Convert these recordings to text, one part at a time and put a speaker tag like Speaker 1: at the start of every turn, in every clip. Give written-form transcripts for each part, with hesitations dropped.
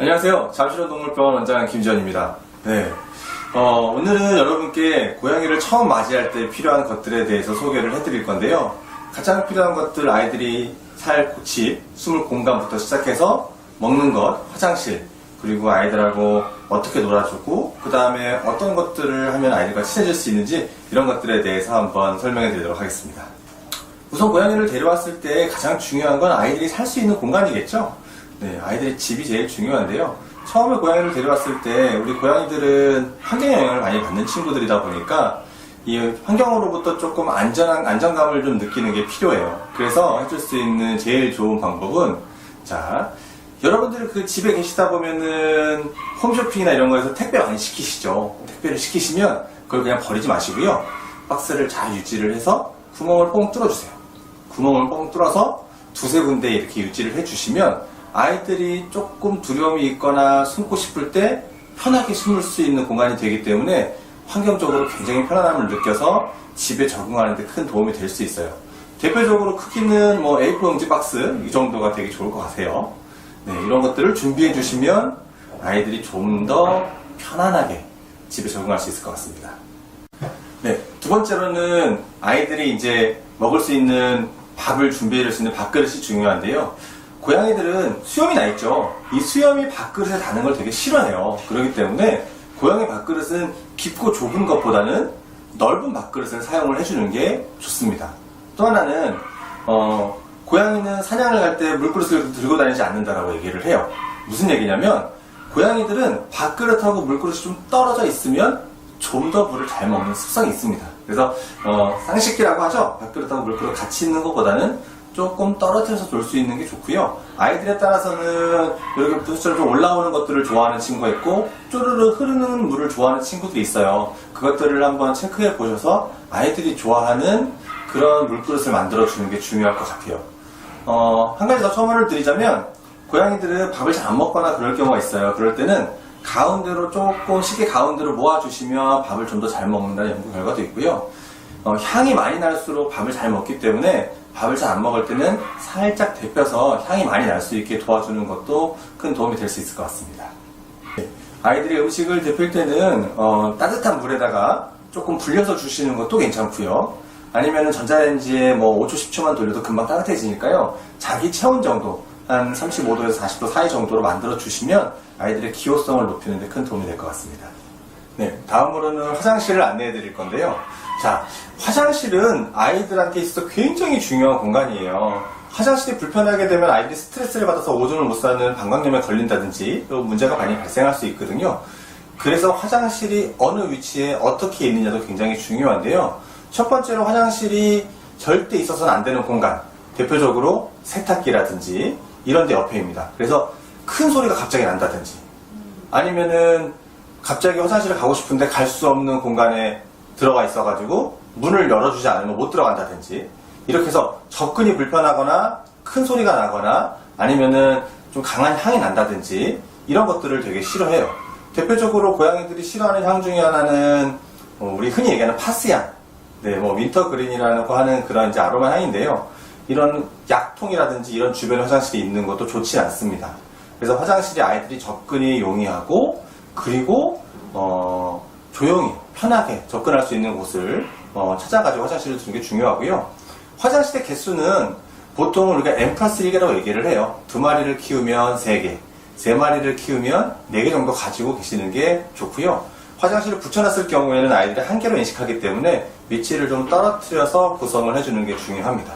Speaker 1: 안녕하세요. 잠실원동물병원 원장 김지현입니다. 네. 오늘은 여러분께 고양이를 처음 맞이할 때 필요한 것들에 대해서 소개를 해드릴 건데요. 가장 필요한 것들, 아이들이 살 집, 숨을 공간부터 시작해서 먹는 것, 화장실, 그리고 아이들하고 어떻게 놀아주고, 그 다음에 어떤 것들을 하면 아이들과 친해질 수 있는지, 이런 것들에 대해서 한번 설명해 드리도록 하겠습니다. 우선 고양이를 데려왔을 때 가장 중요한 건 아이들이 살 수 있는 공간이겠죠? 네, 아이들의 집이 제일 중요한데요. 처음에 고양이를 데려왔을 때 우리 고양이들은 환경 영향을 많이 받는 친구들이다 보니까 이 환경으로부터 조금 안정감을 좀 느끼는 게 필요해요. 그래서 해줄 수 있는 제일 좋은 방법은, 자, 여러분들 그 집에 계시다 보면은 홈쇼핑이나 이런 거에서 택배 많이 시키시죠. 택배를 시키시면 그걸 그냥 버리지 마시고요. 박스를 잘 유지를 해서 구멍을 뻥 뚫어주세요. 구멍을 뻥 뚫어서 두세 군데 이렇게 유지를 해주시면 아이들이 조금 두려움이 있거나 숨고 싶을 때 편하게 숨을 수 있는 공간이 되기 때문에 환경적으로 굉장히 편안함을 느껴서 집에 적응하는 데 큰 도움이 될 수 있어요. 대표적으로 크기는 뭐 A4 용지 박스 이 정도가 되게 좋을 것 같아요. 네, 이런 것들을 준비해 주시면 아이들이 좀 더 편안하게 집에 적응할 수 있을 것 같습니다. 네, 두 번째로는 아이들이 이제 먹을 수 있는 밥을 준비해 줄 수 있는 밥그릇이 중요한데요. 고양이들은 수염이 나 있죠. 이 수염이 밥그릇에 닿는 걸 되게 싫어해요. 그렇기 때문에 고양이 밥그릇은 깊고 좁은 것보다는 넓은 밥그릇을 사용을 해주는 게 좋습니다. 또 하나는 고양이는 사냥을 갈 때 물그릇을 들고 다니지 않는다라고 얘기를 해요. 무슨 얘기냐면 고양이들은 밥그릇하고 물그릇이 좀 떨어져 있으면 좀 더 물을 잘 먹는 습성이 있습니다. 그래서 쌍식기라고 하죠. 밥그릇하고 물그릇 같이 있는 것보다는 조금 떨어져서 놀 수 있는 게 좋고요. 아이들에 따라서는 이렇게 부스처럼 좀 올라오는 것들을 좋아하는 친구가 있고 쪼르르 흐르는 물을 좋아하는 친구들이 있어요. 그것들을 한번 체크해 보셔서 아이들이 좋아하는 그런 물그릇을 만들어 주는 게 중요할 것 같아요. 한 가지 더 첨언을 드리자면 고양이들은 밥을 잘 안 먹거나 그럴 경우가 있어요. 그럴 때는 가운데로 조금 시계 가운데로 모아주시면 밥을 좀 더 잘 먹는다는 연구 결과도 있고요. 향이 많이 날수록 밥을 잘 먹기 때문에 밥을 잘 안 먹을 때는 살짝 데펴서 향이 많이 날 수 있게 도와주는 것도 큰 도움이 될 수 있을 것 같습니다. 아이들이 음식을 데필 때는 따뜻한 물에다가 조금 불려서 주시는 것도 괜찮고요. 아니면 전자레인지에 뭐 5초, 10초만 돌려도 금방 따뜻해지니까요. 자기 체온 정도, 한 35도에서 40도 사이 정도로 만들어 주시면 아이들의 기호성을 높이는 데 큰 도움이 될 것 같습니다. 네, 다음으로는 화장실을 안내해 드릴 건데요. 자, 화장실은 아이들한테 있어서 굉장히 중요한 공간이에요. 화장실이 불편하게 되면 아이들이 스트레스를 받아서 오줌을 못 싸는 방광염에 걸린다든지 또 문제가 많이 발생할 수 있거든요. 그래서 화장실이 어느 위치에 어떻게 있느냐도 굉장히 중요한데요. 첫 번째로 화장실이 절대 있어서는 안 되는 공간, 대표적으로 세탁기라든지 이런 데 옆에입니다. 그래서 큰 소리가 갑자기 난다든지 아니면은 갑자기 화장실을 가고 싶은데 갈 수 없는 공간에 들어가 있어가지고 문을 열어주지 않으면 못 들어간다든지 이렇게 해서 접근이 불편하거나 큰 소리가 나거나 아니면은 좀 강한 향이 난다든지 이런 것들을 되게 싫어해요. 대표적으로 고양이들이 싫어하는 향 중에 하나는 우리 흔히 얘기하는 파스향, 네, 뭐 윈터그린이라고 하는 그런 이제 아로마 향인데요. 이런 약통이라든지 이런 주변에 화장실이 있는 것도 좋지 않습니다. 그래서 화장실이 아이들이 접근이 용이하고 그리고 조용히 편하게 접근할 수 있는 곳을 찾아가지고 화장실을 두는 게 중요하고요. 화장실의 개수는 보통 우리가 N+1개라고 얘기를 해요. 2마리를 키우면 3개, 3마리를 키우면 4개 정도 가지고 계시는 게 좋고요. 화장실을 붙여놨을 경우에는 아이들이 한 개로 인식하기 때문에 위치를 좀 떨어뜨려서 구성을 해주는 게 중요합니다.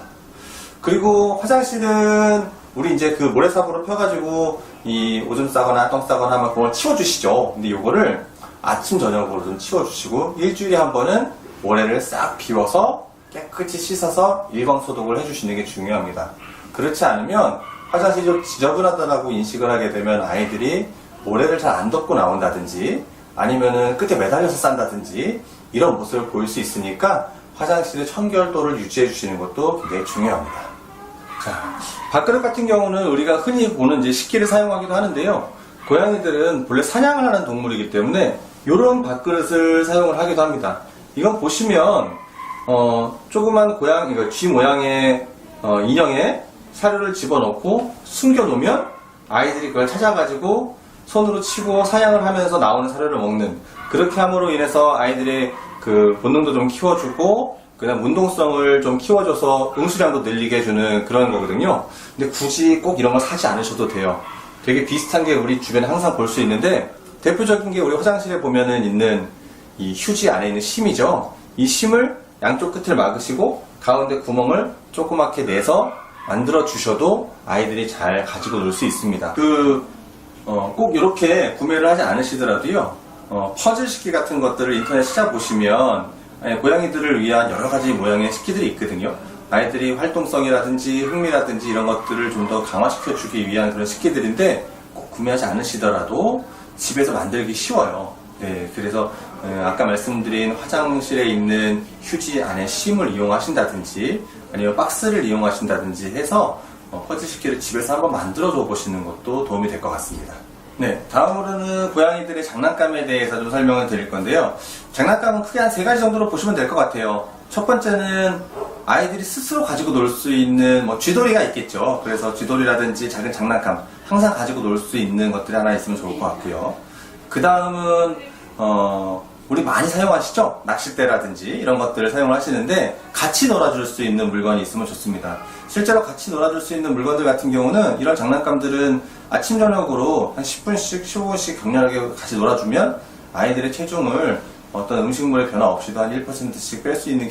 Speaker 1: 그리고 화장실은 우리 이제 그 모래사부로 펴가지고 이 오줌 싸거나 똥 싸거나 하면 그걸 치워주시죠. 근데 요거를 아침 저녁으로 좀 치워주시고 일주일에 한 번은 모래를 싹 비워서 깨끗이 씻어서 일광소독을 해주시는 게 중요합니다. 그렇지 않으면 화장실이 좀 지저분하다고 인식을 하게 되면 아이들이 모래를 잘 안 덮고 나온다든지 아니면은 끝에 매달려서 싼다든지 이런 모습을 보일 수 있으니까 화장실의 청결도를 유지해 주시는 것도 굉장히 중요합니다. 자, 밥그릇 같은 경우는 우리가 흔히 보는 이제 식기를 사용하기도 하는데요. 고양이들은 본래 사냥을 하는 동물이기 때문에 이런 밥그릇을 사용을 하기도 합니다. 이건 보시면 조그만 고양이, 쥐 모양의 인형에 사료를 집어넣고 숨겨놓으면 아이들이 그걸 찾아가지고 손으로 치고 사냥을 하면서 나오는 사료를 먹는, 그렇게 함으로 인해서 아이들의 그 본능도 좀 키워주고 그다음 운동성을 좀 키워줘서 응수량도 늘리게 해주는 그런 거거든요. 근데 굳이 꼭 이런 걸 사지 않으셔도 돼요. 되게 비슷한 게 우리 주변에 항상 볼 수 있는데, 대표적인 게 우리 화장실에 보면은 있는 이 휴지 안에 있는 심이죠. 이 심을 양쪽 끝을 막으시고 가운데 구멍을 조그맣게 내서 만들어 주셔도 아이들이 잘 가지고 놀 수 있습니다. 꼭 이렇게 구매를 하지 않으시더라도요, 퍼즐 식기 같은 것들을 인터넷 찾아보시면 고양이들을 위한 여러 가지 모양의 식기들이 있거든요. 아이들이 활동성이라든지 흥미라든지 이런 것들을 좀 더 강화시켜주기 위한 그런 식기들인데, 꼭 구매하지 않으시더라도 집에서 만들기 쉬워요. 네, 그래서 아까 말씀드린 화장실에 있는 휴지 안에 심을 이용하신다든지 아니면 박스를 이용하신다든지 해서 퍼즐 식기를 집에서 한번 만들어 줘 보시는 것도 도움이 될 것 같습니다. 네, 다음으로는 고양이들의 장난감에 대해서 좀 설명을 드릴 건데요. 장난감은 크게 한 3가지 정도로 보시면 될 것 같아요. 첫 번째는 아이들이 스스로 가지고 놀 수 있는 쥐돌이가 있겠죠. 그래서 쥐돌이라든지 작은 장난감 항상 가지고 놀 수 있는 것들이 하나 있으면 좋을 것 같고요. 그 다음은 우리 많이 사용하시죠? 낚싯대라든지 이런 것들을 사용을 하시는데, 같이 놀아줄 수 있는 물건이 있으면 좋습니다. 실제로 같이 놀아줄 수 있는 물건들 같은 경우는, 이런 장난감들은 아침 저녁으로 한 10분씩 15분씩 격렬하게 같이 놀아주면 아이들의 체중을 어떤 음식물의 변화 없이도 한 1%씩 뺄 수 있는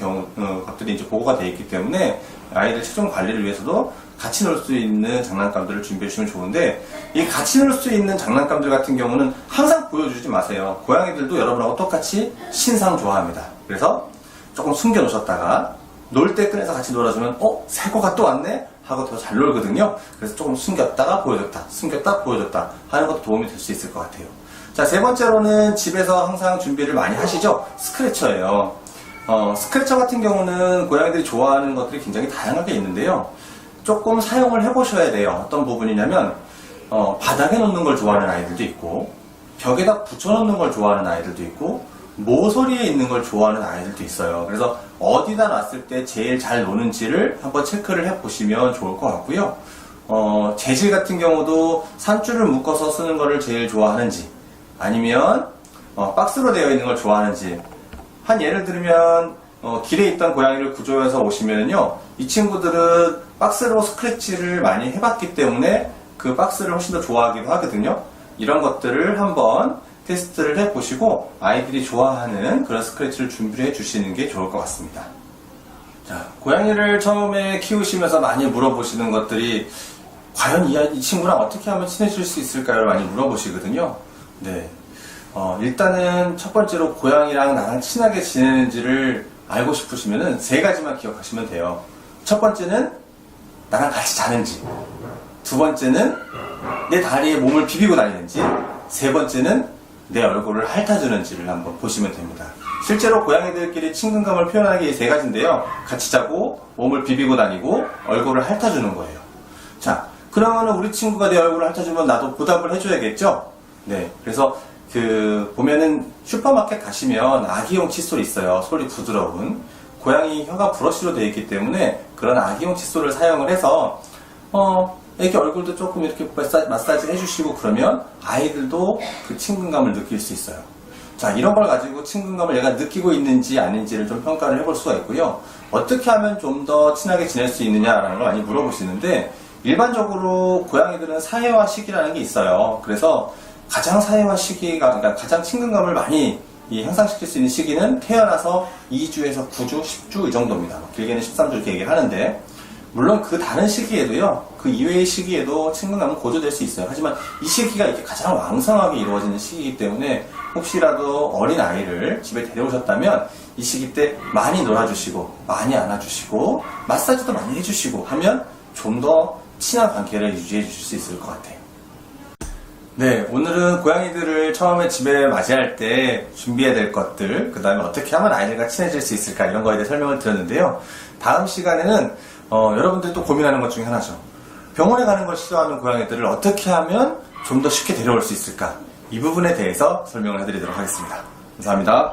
Speaker 1: 것들이 이제 보고가 되어 있기 때문에, 아이들 체중 관리를 위해서도 같이 놀 수 있는 장난감들을 준비해 주시면 좋은데, 이 같이 놀 수 있는 장난감들 같은 경우는 항상 보여주지 마세요. 고양이들도 여러분하고 똑같이 신상 좋아합니다. 그래서 조금 숨겨 놓으셨다가 놀 때 꺼내서 같이 놀아주면 새 거가 또 왔네? 하고 더 잘 놀거든요. 그래서 조금 숨겼다가 보여줬다, 숨겼다 보여줬다 하는 것도 도움이 될 수 있을 것 같아요. 자, 3번째로는 집에서 항상 준비를 많이 하시죠? 스크래쳐예요. 스크래쳐 같은 경우는 고양이들이 좋아하는 것들이 굉장히 다양하게 있는데요. 조금 사용을 해보셔야 돼요. 어떤 부분이냐면, 바닥에 놓는 걸 좋아하는 아이들도 있고, 벽에다 붙여놓는 걸 좋아하는 아이들도 있고, 모서리에 있는 걸 좋아하는 아이들도 있어요. 그래서 어디다 놨을 때 제일 잘 노는지를 한번 체크를 해보시면 좋을 것 같고요. 재질 같은 경우도 산줄을 묶어서 쓰는 거를 제일 좋아하는지, 아니면 박스로 되어 있는 걸 좋아하는지. 한 예를 들면 길에 있던 고양이를 구조해서 오시면요, 이 친구들은 박스로 스크래치를 많이 해봤기 때문에 그 박스를 훨씬 더 좋아하기도 하거든요. 이런 것들을 한번 테스트를 해보시고 아이들이 좋아하는 그런 스크래치를 준비를 해주시는 게 좋을 것 같습니다. 자, 고양이를 처음에 키우시면서 많이 물어보시는 것들이, 과연 이 친구랑 어떻게 하면 친해질 수 있을까요? 많이 물어보시거든요. 네. 일단은 첫 번째로 고양이랑 나랑 친하게 지내는지를 알고 싶으시면은 3가지만 기억하시면 돼요. 첫 번째는 나랑 같이 자는지, 두 번째는 내 다리에 몸을 비비고 다니는지, 세 번째는 내 얼굴을 핥아주는지를 한번 보시면 됩니다. 실제로 고양이들끼리 친근감을 표현하는 게 이 3가지인데요. 같이 자고, 몸을 비비고 다니고, 얼굴을 핥아주는 거예요. 자, 그러면 우리 친구가 내 얼굴을 핥아주면 나도 보답을 해줘야겠죠? 네. 그래서 보면은 슈퍼마켓 가시면 아기용 칫솔이 있어요. 솔이 부드러운. 고양이 혀가 브러쉬로 되어 있기 때문에 그런 아기용 칫솔을 사용을 해서, 애기 얼굴도 조금 이렇게 마사지 해주시고 그러면 아이들도 그 친근감을 느낄 수 있어요. 자, 이런 걸 가지고 친근감을 얘가 느끼고 있는지 아닌지를 좀 평가를 해볼 수가 있고요. 어떻게 하면 좀 더 친하게 지낼 수 있느냐라는 걸 많이 물어보시는데, 일반적으로 고양이들은 사회화 시기라는 게 있어요. 그래서 가장 사회화 시기가, 그러니까 가장 친근감을 많이 향상시킬 수 있는 시기는 태어나서 2주에서 9주, 10주 이 정도입니다. 길게는 13주 이렇게 얘기를 하는데, 물론 그 다른 시기에도요, 그 이외의 시기에도 친근감은 고조될 수 있어요. 하지만 이 시기가 이렇게 가장 왕성하게 이루어지는 시기이기 때문에 혹시라도 어린 아이를 집에 데려오셨다면 이 시기 때 많이 놀아주시고, 많이 안아주시고, 마사지도 많이 해주시고 하면 좀 더 친한 관계를 유지해 주실 수 있을 것 같아요. 네, 오늘은 고양이들을 처음에 집에 맞이할 때 준비해야 될 것들, 그 다음에 어떻게 하면 아이들과 친해질 수 있을까, 이런 거에 대해 설명을 드렸는데요. 다음 시간에는 여러분들이 또 고민하는 것 중에 하나죠. 병원에 가는 걸 싫어하는 고양이들을 어떻게 하면 좀 더 쉽게 데려올 수 있을까, 이 부분에 대해서 설명을 해드리도록 하겠습니다. 감사합니다.